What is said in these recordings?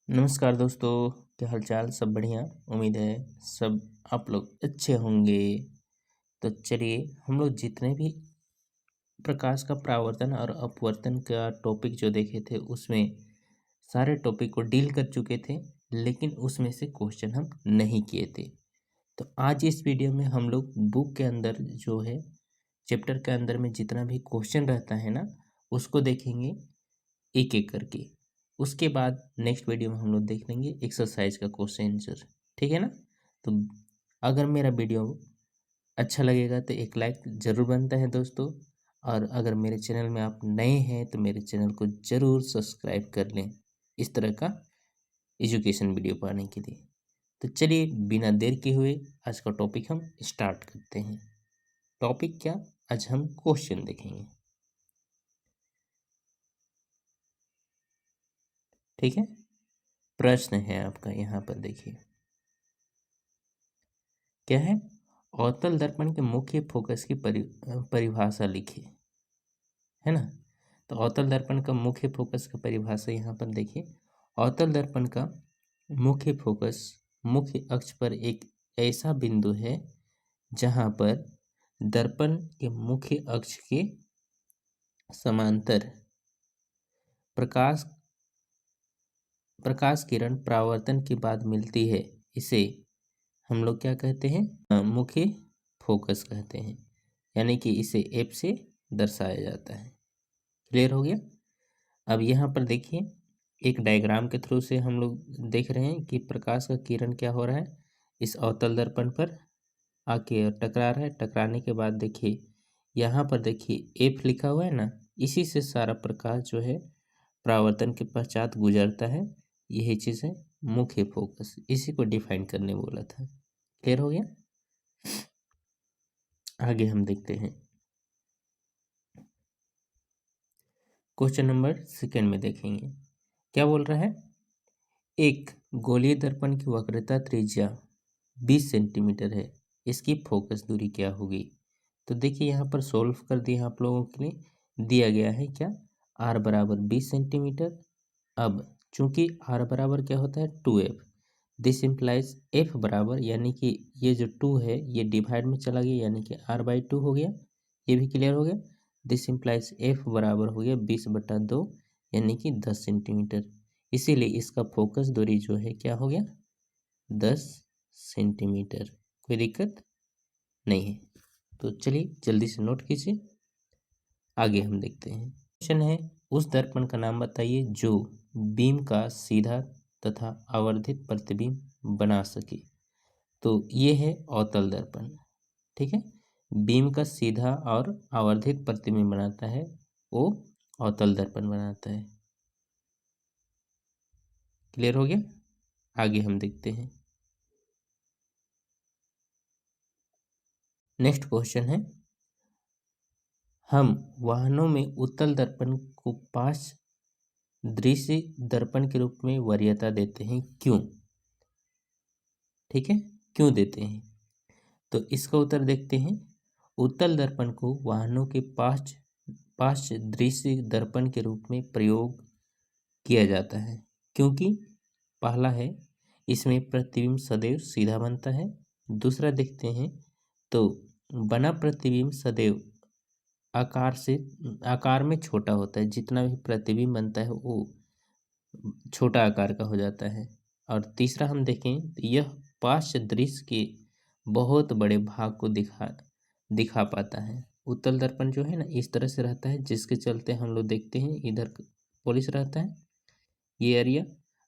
नमस्कार दोस्तों, क्या हालचाल। सब बढ़िया। उम्मीद है सब आप लोग अच्छे होंगे। तो चलिए, हम लोग जितने भी प्रकाश का परावर्तन और अपवर्तन का टॉपिक जो देखे थे उसमें सारे टॉपिक को डील कर चुके थे, लेकिन उसमें से क्वेश्चन हम नहीं किए थे। तो आज इस वीडियो में हम लोग बुक के अंदर जो है, चैप्टर के अंदर में जितना भी क्वेश्चन रहता है ना, उसको देखेंगे एक एक करके। उसके बाद नेक्स्ट वीडियो में हम लोग देख लेंगे एक्सरसाइज का क्वेश्चन आंसर। ठीक है ना। तो अगर मेरा वीडियो अच्छा लगेगा तो एक लाइक ज़रूर बनता है दोस्तों। और अगर मेरे चैनल में आप नए हैं तो मेरे चैनल को ज़रूर सब्सक्राइब कर लें इस तरह का एजुकेशन वीडियो पाने के लिए। तो चलिए, बिना देर के हुए आज का टॉपिक हम स्टार्ट करते हैं। टॉपिक क्या? आज हम क्वेश्चन देखेंगे। ठीक है। प्रश्न है आपका, यहाँ पर देखिए क्या है। अवतल दर्पण के मुख्य फोकस की परिभाषा लिखिए, है ना। तो अवतल दर्पण का मुख्य फोकस का परिभाषा यहाँ पर देखिए। अवतल दर्पण का मुख्य फोकस मुख्य अक्ष पर एक ऐसा बिंदु है जहाँ पर दर्पण के मुख्य अक्ष के समांतर प्रकाश प्रकाश किरण परावर्तन के बाद मिलती है। इसे हम लोग क्या कहते हैं? मुख्य फोकस कहते हैं, यानी कि इसे एफ से दर्शाया जाता है। क्लियर हो गया। अब यहाँ पर देखिए, एक डायग्राम के थ्रू से हम लोग देख रहे हैं कि प्रकाश का किरण क्या हो रहा है, इस अवतल दर्पण पर आके टकरा रहा है। टकराने के बाद देखिए, यहाँ पर देखिए एफ लिखा हुआ है ना, इसी से सारा प्रकाश जो है परावर्तन के पश्चात गुजरता है। यही चीज़ है मुख्य फोकस, इसी को डिफाइन करने बोला था। क्लियर हो गया। आगे हम देखते हैं क्वेश्चन नंबर सेकेंड में देखेंगे क्या बोल रहा है। एक गोलीय दर्पण की वक्रता त्रिज्या 20 सेंटीमीटर है, इसकी फोकस दूरी क्या होगी? तो देखिए, यहाँ पर सोल्व कर दिया आप लोगों के लिए। दिया गया है क्या, r बराबर 20 सेंटीमीटर। अब चूंकि r बराबर क्या होता है 2f, दिस इम्प्लाइज f बराबर, यानी कि ये जो 2 है ये डिवाइड में चला गया, यानी कि r/2 हो गया। ये भी क्लियर हो गया। दिस इम्प्लाइज f बराबर हो गया 20/2, यानी कि 10 सेंटीमीटर। इसीलिए इसका फोकस दूरी जो है क्या हो गया, 10 सेंटीमीटर। कोई दिक्कत नहीं है। तो चलिए जल्दी से नोट कीजिए। आगे हम देखते हैं। क्वेश्चन है, उस दर्पण का नाम बताइए जो बीम का सीधा तथा आवर्धित प्रतिबिंब बना सके। तो ये है अवतल दर्पण। ठीक है। बीम का सीधा और आवर्धित प्रतिबिंब बनाता है, वो अवतल दर्पण बनाता है। क्लियर हो गया। आगे हम देखते हैं। नेक्स्ट क्वेश्चन है, हम वाहनों में उत्तल दर्पण को पार्श्व दृश्य दर्पण के रूप में वरीयता देते हैं, क्यों? ठीक है, क्यों देते हैं? तो इसका उत्तर देखते हैं। उत्तल दर्पण को वाहनों के पार्श्व दृश्य दर्पण के रूप में प्रयोग किया जाता है, क्योंकि पहला है इसमें प्रतिबिंब सदैव सीधा बनता है। दूसरा देखते हैं, तो बना प्रतिबिंब सदैव आकार में छोटा होता है। जितना भी प्रतिबिंब बनता है वो छोटा आकार का हो जाता है। और तीसरा हम देखें तो यह पार्श्व दृश्य के बहुत बड़े भाग को दिखा पाता है। उत्तल दर्पण जो है ना, इस तरह से रहता है, जिसके चलते हम लोग देखते हैं इधर पॉलिश रहता है ये एरिया।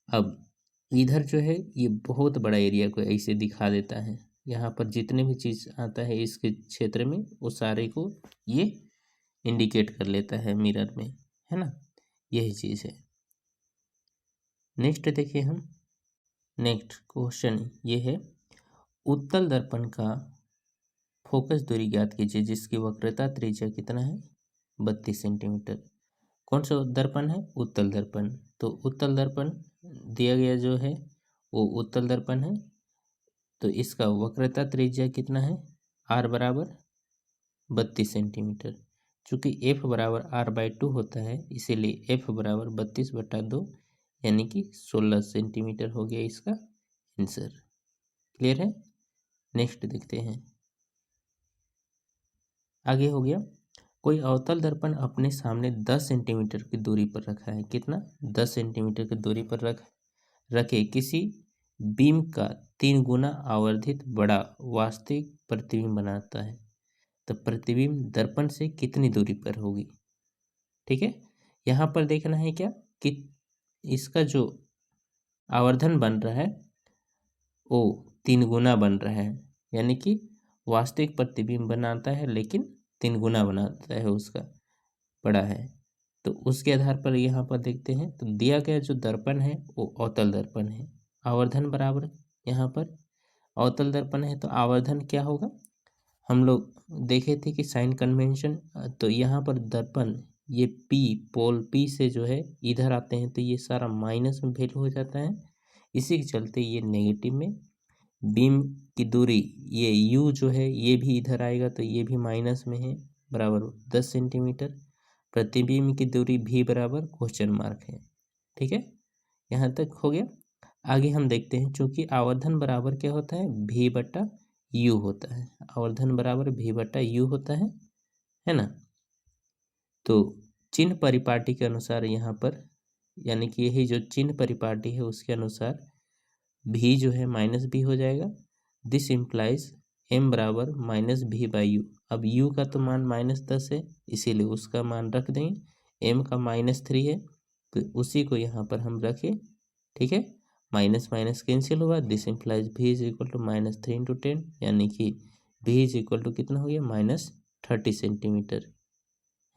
अब इधर जो है ये बहुत बड़ा एरिया को ऐसे दिखा देता है। यहाँ पर जितने भी चीज़ आता है इसके क्षेत्र में, वो सारे को ये इंडिकेट कर लेता है मिरर में, है ना। यही चीज़ है। नेक्स्ट देखिए हम। नेक्स्ट क्वेश्चन ये है, उत्तल दर्पण का फोकस दूरी ज्ञात कीजिए जिसकी वक्रता त्रिज्या कितना है, 32 सेंटीमीटर। कौन सा दर्पण है? उत्तल दर्पण। तो उत्तल दर्पण दिया गया जो है वो उत्तल दर्पण है। तो इसका वक्रता त्रिज्या कितना है, r बराबर 32 सेंटीमीटर। चूंकि f बराबर r/2 होता है, इसीलिए f बराबर 32/2, यानी कि 16 सेंटीमीटर हो गया इसका आंसर। क्लियर है। नेक्स्ट देखते हैं। आगे हो गया, कोई अवतल दर्पण अपने सामने 10 सेंटीमीटर की दूरी पर रखा है। कितना? 10 सेंटीमीटर की दूरी पर रखे किसी बीम का 3 गुना आवर्धित बड़ा वास्तविक प्रतिबिंब बनाता है, तो प्रतिबिंब दर्पण से कितनी दूरी पर होगी? ठीक है, यहाँ पर देखना है क्या कि इसका जो आवर्धन बन रहा है वो 3 गुना बन रहा है, यानी कि वास्तविक प्रतिबिंब बनाता है लेकिन 3 गुना बनाता है, उसका बड़ा है। तो उसके आधार पर यहाँ पर देखते हैं, तो दिया गया जो दर्पण है वो अवतल दर्पण है। आवर्धन बराबर यहाँ पर अवतल दर्पण है तो आवर्धन क्या होगा, हम लोग देखे थे कि साइन कन्वेंशन। तो यहाँ पर दर्पण ये पी पोल पी से जो है इधर आते हैं तो ये सारा माइनस में वैल्यू हो जाता है, इसी के चलते ये नेगेटिव में। बीम की दूरी ये यू जो है ये भी इधर आएगा तो ये भी माइनस में है, बराबर 10 सेंटीमीटर। प्रतिबिंब की दूरी भी बराबर क्वेश्चन मार्क है। ठीक है, यहाँ तक हो गया। आगे हम देखते हैं, चूंकि आवर्धन बराबर क्या होता है, भी बटा यू होता है। आवर्धन बराबर भी बटा यू होता है ना। तो चिन्ह परिपाटी के अनुसार यहाँ पर, यानी कि यही जो चिन्ह परिपाटी है उसके अनुसार भी जो है माइनस भी हो जाएगा। दिस इम्प्लाइज एम बराबर माइनस भी बाई यू। अब यू का तो मान -10 है, इसीलिए उसका मान रख देंगे। एम का -3 है तो उसी को यहाँ पर हम रखें। ठीक है, माइनस माइनस कैंसिल हुआ। दिस इम्प्लाइज भी इज इक्वल टू -3 इंटू 10, यानी कि भी इज इक्वल टू कितना हो गया, -30 सेंटीमीटर,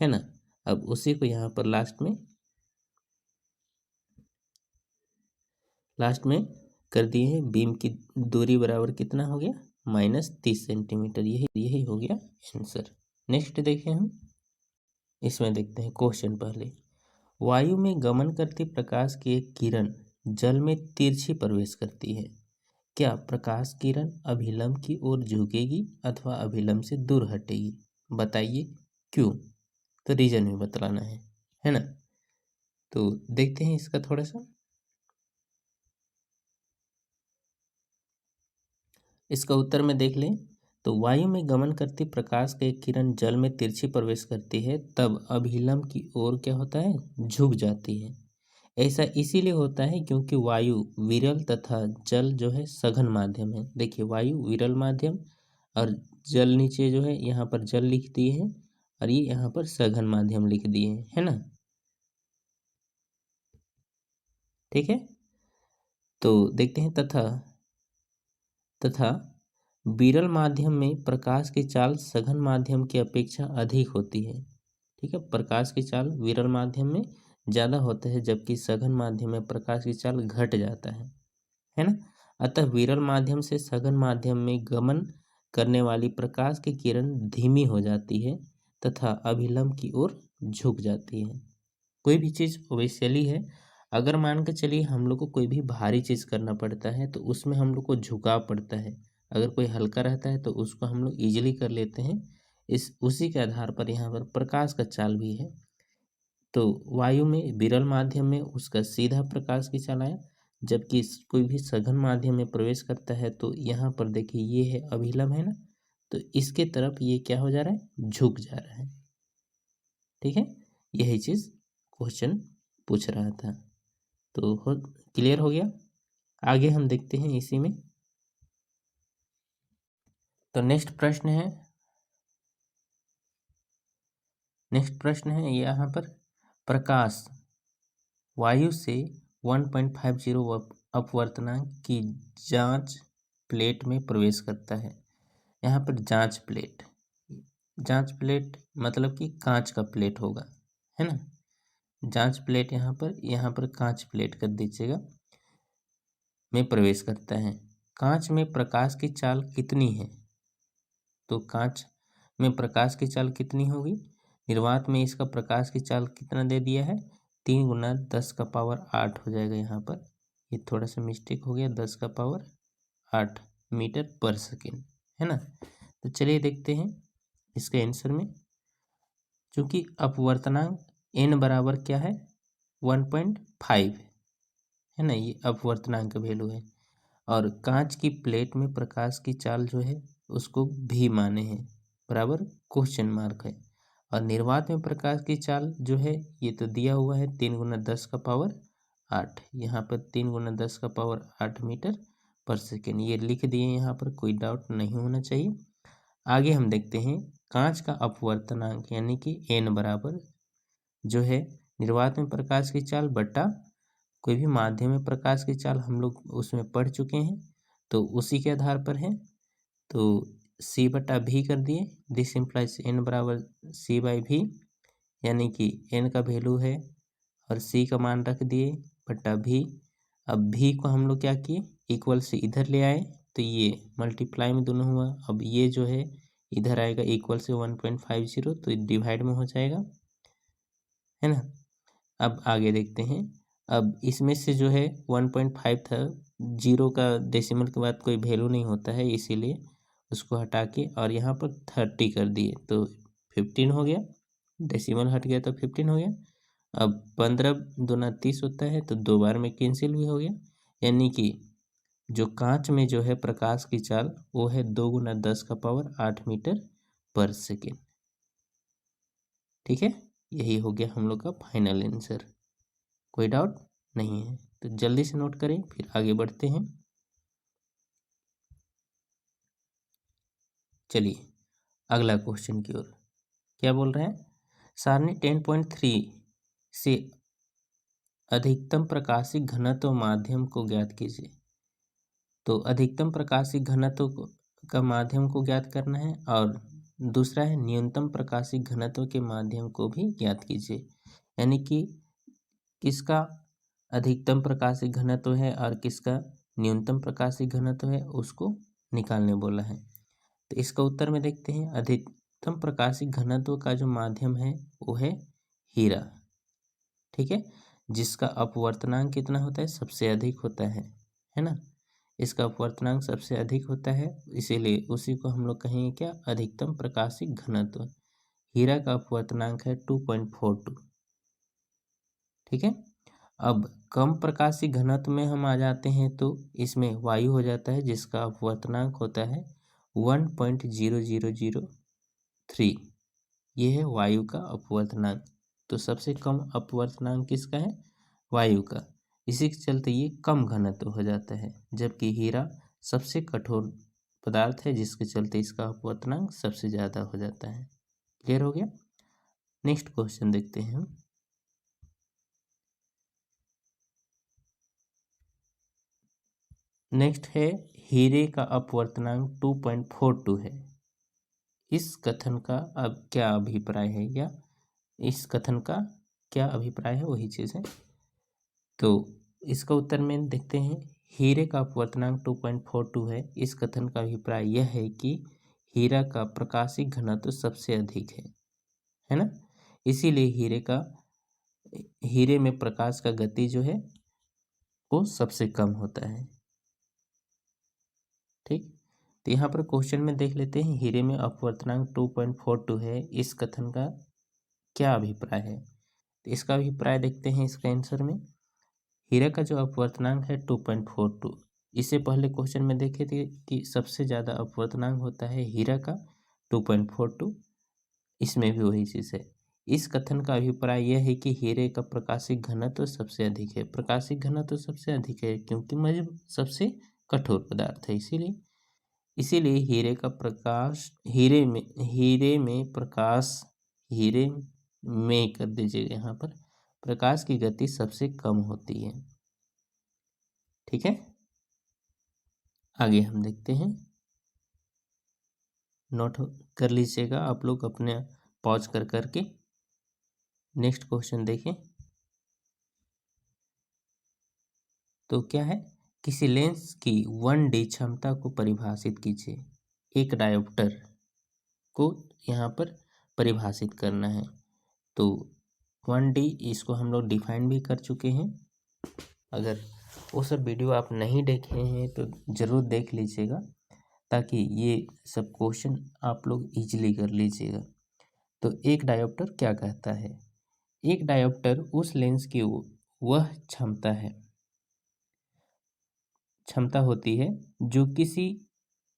है ना। अब उसी को यहाँ पर लास्ट में कर दिए हैं। बीम की दूरी बराबर कितना हो गया, -30 सेंटीमीटर। यही हो गया आंसर। नेक्स्ट देखें हम, इसमें देखते हैं क्वेश्चन पहले। वायु में गमन करती प्रकाश की एक किरण जल में तिरछी प्रवेश करती है। क्या प्रकाश किरण अभिलंब की ओर झुकेगी अथवा अभिलंब से दूर हटेगी? बताइए क्यों। तो रीजन भी बतलाना है ना। तो देखते हैं इसका थोड़ा सा। इसका उत्तर में देख लें, तो वायु में गमन करती प्रकाश की एक किरण जल में तिरछी प्रवेश करती है तब अभिलंब की ओर क्या होता है, झुक जाती है। ऐसा इसीलिए होता है क्योंकि वायु विरल तथा जल जो है सघन माध्यम है। देखिए, वायु विरल माध्यम और जल नीचे जो है यहाँ पर जल लिख दिए हैं और ये यहाँ पर सघन माध्यम लिख दिए हैं, है ना। ठीक है, तो देखते हैं, तथा विरल माध्यम में प्रकाश की चाल सघन माध्यम की अपेक्षा अधिक होती है। ठीक है, प्रकाश की चाल विरल माध्यम में ज़्यादा होता है जबकि सघन माध्यम में प्रकाश की चाल घट जाता है ना। अतः विरल माध्यम से सघन माध्यम में गमन करने वाली प्रकाश की किरण धीमी हो जाती है तथा अभिलंब की ओर झुक जाती है। कोई भी चीज़ ओबेसियली है, अगर मान के चलिए हम लोग को कोई भी भारी चीज़ करना पड़ता है तो उसमें हम लोग को झुकाव पड़ता है। अगर कोई हल्का रहता है तो उसको हम लोग ईजिली कर लेते हैं। उसी के आधार पर यहाँ पर प्रकाश का चाल भी है। तो वायु में विरल माध्यम में उसका सीधा प्रकाश की चाल आया, जबकि कोई भी सघन माध्यम में प्रवेश करता है तो यहाँ पर देखिए ये है अभिलंब, है ना। तो इसके तरफ ये क्या हो जा रहा है, झुक जा रहा है। ठीक है, यही चीज़ क्वेश्चन पूछ रहा था। तो क्लियर हो गया। आगे हम देखते हैं इसी में। तो नेक्स्ट प्रश्न है यहाँ पर, प्रकाश वायु से 1.50 अपवर्तनांक की जांच प्लेट में प्रवेश करता है। यहाँ पर जांच प्लेट मतलब कि कांच का प्लेट होगा, है ना। जांच प्लेट यहाँ पर कांच प्लेट कर दीजिएगा, में प्रवेश करता है। कांच में प्रकाश की चाल कितनी है? तो कांच में प्रकाश की चाल कितनी होगी, निर्वात में इसका प्रकाश की चाल कितना दे दिया है, 3 गुना 10⁸ हो जाएगा। यहाँ पर ये थोड़ा सा मिस्टेक हो गया, 10⁸ मीटर पर सेकेंड, है ना। तो चलिए देखते हैं इसके आंसर में। चूंकि अपवर्तनांक n बराबर क्या है, 1.5, है ना, ये अपवर्तनांक का वैल्यू है। और कांच की प्लेट में प्रकाश की चाल जो है उसको भी माने हैं, बराबर क्वेश्चन मार्क है। और निर्वात में प्रकाश की चाल जो है ये तो दिया हुआ है 3×10⁸ यहाँ पर 3×10⁸ मीटर पर सेकेंड, ये लिख दिए यहाँ पर, कोई डाउट नहीं होना चाहिए। आगे हम देखते हैं कांच का अपवर्तनांक यानी कि n बराबर जो है निर्वात में प्रकाश की चाल बटा कोई भी माध्यम में प्रकाश की चाल, हम लोग उसमें पढ़ चुके हैं तो उसी के आधार पर है। तो c बटा भी कर दिए, दिस इम्प्लाइज n बराबर c/v, यानी कि n का वैल्यू है और c का मान रख दिए बटा भी। अब भी को हम लोग क्या किए, इक्वल से इधर ले आए तो ये मल्टीप्लाई में दोनों हुआ। अब ये जो है इधर आएगा इक्वल से 1.50 तो डिवाइड में हो जाएगा, है ना। अब आगे देखते हैं, अब इसमें से जो है 1.5 था, जीरो का डेसिमल के बाद कोई वैल्यू नहीं होता है, इसीलिए उसको हटा के और यहाँ पर 30 कर दिए तो 15 हो गया, डेसिमल हट गया तो 15 हो गया। अब 15 दूना 30 होता है तो 2 बार में कैंसिल भी हो गया, यानी कि जो कांच में जो है प्रकाश की चाल वो है 2×10⁸ मीटर पर सेकेंड। ठीक है, यही हो गया हम लोग का फाइनल आंसर, कोई डाउट नहीं है। तो जल्दी से नोट करें फिर आगे बढ़ते हैं। चलिए अगला क्वेश्चन की ओर, क्या बोल रहे हैं, सारणी 10.3 से अधिकतम प्रकाशिक घनत्व माध्यम को ज्ञात कीजिए। तो अधिकतम प्रकाशिक घनत्व का माध्यम को ज्ञात करना है और दूसरा है न्यूनतम प्रकाशिक घनत्व के माध्यम को भी ज्ञात कीजिए, यानी कि किसका अधिकतम प्रकाशिक घनत्व है और किसका न्यूनतम प्रकाशिक घनत्व है उसको निकालने बोला है। तो इसका उत्तर में देखते हैं, अधिकतम प्रकाशिक घनत्व का जो माध्यम है वो है हीरा। ठीक है, जिसका अपवर्तनांक कितना होता है, सबसे अधिक होता है ना, इसका अपवर्तनांक सबसे अधिक होता है, इसीलिए उसी को हम लोग कहेंगे क्या, अधिकतम प्रकाशिक घनत्व। हीरा का अपवर्तनांक है 2.42। ठीक है, अब कम प्रकाशिक घनत्व में हम आ जाते हैं तो इसमें वायु हो जाता है जिसका अपवर्तनांक होता है 1.0003। ये है वायु का अपवर्तनांक। तो सबसे कम अपवर्तनांक किसका है, वायु का, इसी के चलते ये कम घनत्व हो जाता है, जबकि हीरा सबसे कठोर पदार्थ है जिसके चलते इसका अपवर्तनांक सबसे ज़्यादा हो जाता है। क्लियर हो गया। नेक्स्ट क्वेश्चन देखते हैं हम। नेक्स्ट है हीरे का अपवर्तनांक 2.42 है। इस कथन का अब क्या अभिप्राय है, या इस कथन का क्या अभिप्राय है, वही चीज़ है। तो इसका उत्तर में देखते हैं, हीरे का अपवर्तनांक 2.42 है। इस कथन का अभिप्राय यह है कि हीरा का प्रकाशिक घनत्व सबसे अधिक है ना, इसीलिए हीरे में प्रकाश का गति जो है वो सबसे कम होता है। ठीक, तो यहाँ पर क्वेश्चन में देख लेते हैं, हीरे में अपवर्तनांक 2.42 है, इस कथन का क्या अभिप्राय है। तो इसका अभिप्राय देखते हैं इसका आंसर में, हीरा का जो अपवर्तनांक है 2.42, इससे पहले क्वेश्चन में देखे थे कि सबसे ज़्यादा अपवर्तनांक होता है हीरा का 2.42, इसमें भी वही चीज़ है। इस कथन का अभिप्राय यह है कि हीरे का प्रकाशिक घनत्व सबसे अधिक है। प्रकाशिक घनत्व सबसे अधिक है क्योंकि मजबूत सबसे कठोर पदार्थ है, इसीलिए हीरे में कर दीजिएगा, यहाँ पर प्रकाश की गति सबसे कम होती है। ठीक है, आगे हम देखते हैं, नोट कर लीजिएगा आप लोग अपने पॉज कर करके। नेक्स्ट क्वेश्चन देखें, तो क्या है, किसी लेंस की 1D क्षमता को परिभाषित कीजिए। एक डायोप्टर को यहाँ पर परिभाषित करना है। तो 1D इसको हम लोग डिफाइन भी कर चुके हैं, अगर वो सब वीडियो आप नहीं देखे हैं तो ज़रूर देख लीजिएगा, ताकि ये सब क्वेश्चन आप लोग इजीली कर लीजिएगा। तो एक डायोप्टर क्या कहता है, एक डायोप्टर उस लेंस की वह क्षमता है क्षमता होती है जो किसी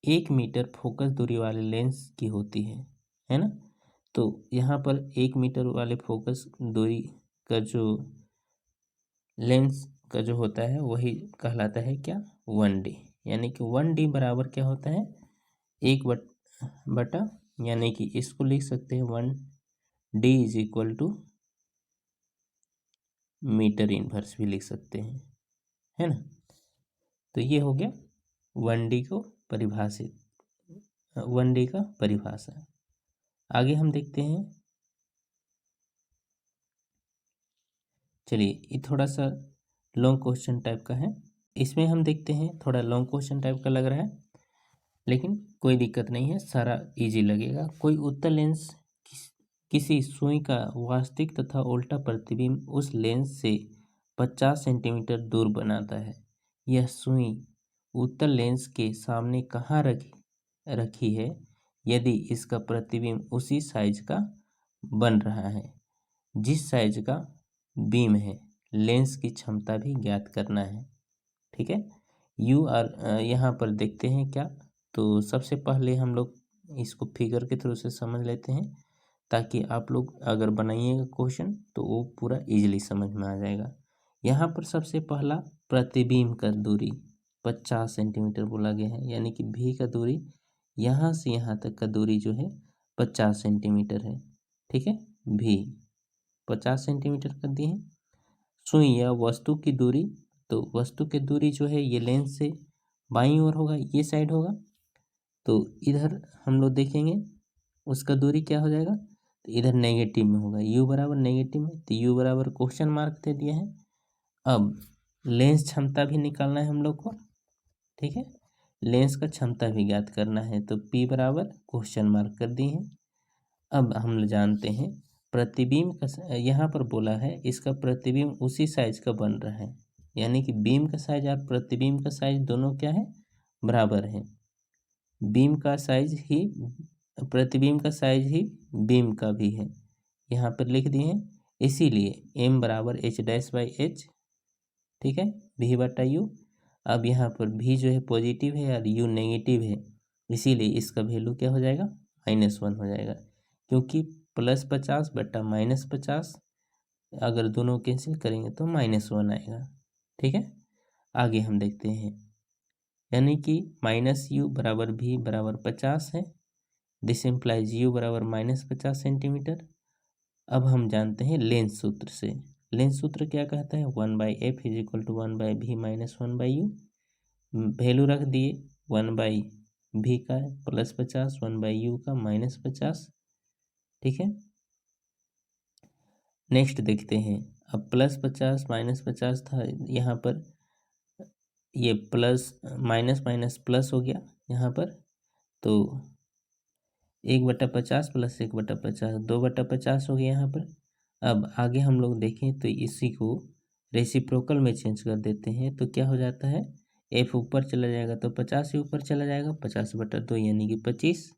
1 मीटर फोकस दूरी वाले लेंस की होती है ना। तो यहाँ पर 1 मीटर वाले फोकस दूरी का जो लेंस का जो होता है वही कहलाता है क्या, 1D। यानी कि 1D बराबर क्या होता है, 1/, यानी कि इसको लिख सकते हैं 1D is equal to metre inverse भी लिख सकते हैं, है ना। तो ये हो गया 1D को परिभाषित, 1D का परिभाषा। आगे हम देखते हैं, चलिए ये थोड़ा सा लॉन्ग क्वेश्चन टाइप का है। इसमें हम देखते हैं, थोड़ा लॉन्ग क्वेश्चन टाइप का लग रहा है, लेकिन कोई दिक्कत नहीं है, सारा इजी लगेगा। कोई उत्तल लेंस किसी सुई का वास्तविक तथा उल्टा प्रतिबिंब उस लेंस से 50 सेंटीमीटर दूर बनाता है। यह सुई उत्तल लेंस के सामने कहाँ रखी है यदि इसका प्रतिबिंब उसी साइज का बन रहा है जिस साइज का बीम है। लेंस की क्षमता भी ज्ञात करना है। ठीक है, यहाँ पर देखते हैं क्या। तो सबसे पहले हम लोग इसको फिगर के थ्रू से समझ लेते हैं, ताकि आप लोग अगर बनाइएगा क्वेश्चन तो वो पूरा इजीली समझ में आ जाएगा। यहाँ पर सबसे पहला प्रतिबिंब का दूरी 50 सेंटीमीटर बोला गया है, यानी कि भी का दूरी यहाँ से यहाँ तक का दूरी जो है 50 सेंटीमीटर है। ठीक है, भी 50 सेंटीमीटर कर दिए हैं। सुई या वस्तु की दूरी, तो वस्तु की दूरी जो है ये लेंस से बाईं ओर होगा, ये साइड होगा। तो इधर हम लोग देखेंगे उसका दूरी क्या हो जाएगा, तो इधर नेगेटिव में होगा, u बराबर नेगेटिव में, तो u बराबर क्वेश्चन मार्क दे दिया है। अब लेंस क्षमता भी निकालना है हम लोग को। ठीक है, लेंस का क्षमता भी ज्ञात करना है, तो p बराबर क्वेश्चन मार्क कर दिए हैं। अब हम जानते हैं प्रतिबिंब का, यहाँ पर बोला है इसका प्रतिबिंब उसी साइज का बन रहा है, यानी कि बीम का साइज और प्रतिबिंब का साइज दोनों क्या है, बराबर है। बीम का साइज ही प्रतिबिंब का साइज ही बीम का भी है, यहाँ पर लिख दिए हैं। इसीलिए m बराबर h'/h, ठीक है, v/u। अब यहाँ पर v जो है पॉजिटिव है और u नेगेटिव है, इसीलिए इसका वैल्यू क्या हो जाएगा, -1 हो जाएगा, क्योंकि +50/-50 अगर दोनों कैंसिल करेंगे तो -1 आएगा। ठीक है, आगे हम देखते हैं, यानी कि -u बराबर v बराबर 50 है। दिस इम्प्लाइज u बराबर -50 सेंटीमीटर। अब हम जानते हैं लेंस सूत्र से, लेंस सूत्र क्या कहता है, 1/f is equal to 1/v minus 1/u। Value रख दिए, 1/v का +50, 1/u का -50। ठीक है, नेक्स्ट देखते हैं। अब +50 -50 था यहाँ पर, ये प्लस माइनस माइनस प्लस हो गया यहाँ पर, तो 1/50 + 1/50 2/50 हो गया यहाँ पर। अब आगे हम लोग देखें तो इसी को रेसिप्रोकल में चेंज कर देते हैं, तो क्या हो जाता है, f ऊपर चला जाएगा तो 50 ही ऊपर चला जाएगा, 50/2 यानी कि 25।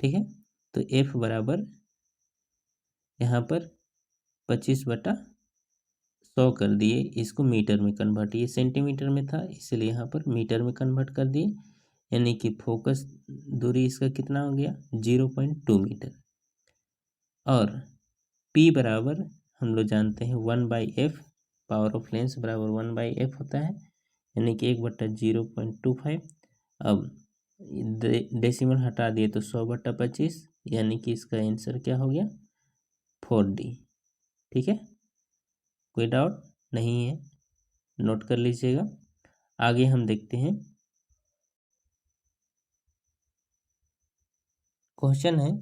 ठीक है, तो f बराबर यहाँ पर 25/100 कर दिए, इसको मीटर में कन्वर्ट, ये सेंटीमीटर में था इसलिए यहाँ पर मीटर में कन्वर्ट कर दिए, यानी कि फोकस दूरी इसका कितना हो गया, 0.2 मीटर। और p बराबर हम लोग जानते हैं 1/f, पावर ऑफ लेंस बराबर 1/f होता है, यानी कि 1/0.25। अब डेसिमल हटा दिए तो 100/25, यानी कि इसका आंसर क्या हो गया, 4D। ठीक है, कोई डाउट नहीं है, नोट कर लीजिएगा। आगे हम देखते हैं, क्वेश्चन है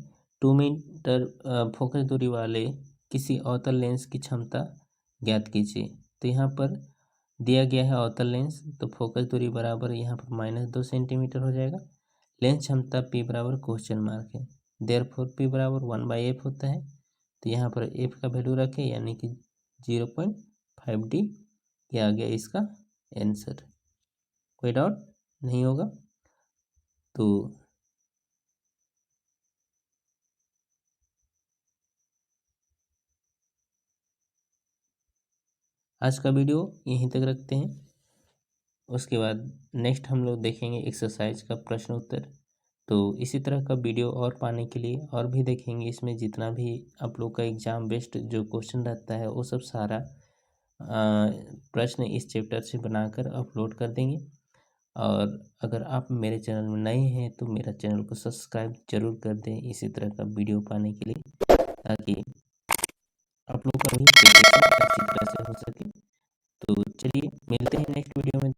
2 मीटर फोकस दूरी वाले किसी अवतल लेंस की क्षमता ज्ञात कीजिए। तो यहाँ पर दिया गया है अवतल लेंस, तो फोकस दूरी बराबर यहाँ पर -2 सेंटीमीटर हो जाएगा। लेंस क्षमता p बराबर क्वेश्चन मार्क है, देयरफॉर p बराबर 1/f होता है, तो यहाँ पर f का वैल्यू रखें, यानी कि 0.5D, यह आ गया इसका आंसर। कोई डाउट नहीं होगा। तो आज का वीडियो यहीं तक रखते हैं। उसके बाद नेक्स्ट हम लोग देखेंगे एक्सरसाइज का प्रश्न उत्तर। तो इसी तरह का वीडियो और पाने के लिए और भी देखेंगे, इसमें जितना भी आप लोग का एग्ज़ाम बेस्ड जो क्वेश्चन रहता है वो सब सारा प्रश्न इस चैप्टर से बनाकर अपलोड कर देंगे। और अगर आप मेरे चैनल में नए हैं तो मेरा चैनल को सब्सक्राइब जरूर कर दें इसी तरह का वीडियो पाने के लिए, ताकि आप लोग का भी प्रिपरेशन अच्छी तरह से हो सके। तो चलिए मिलते हैं नेक्स्ट वीडियो में।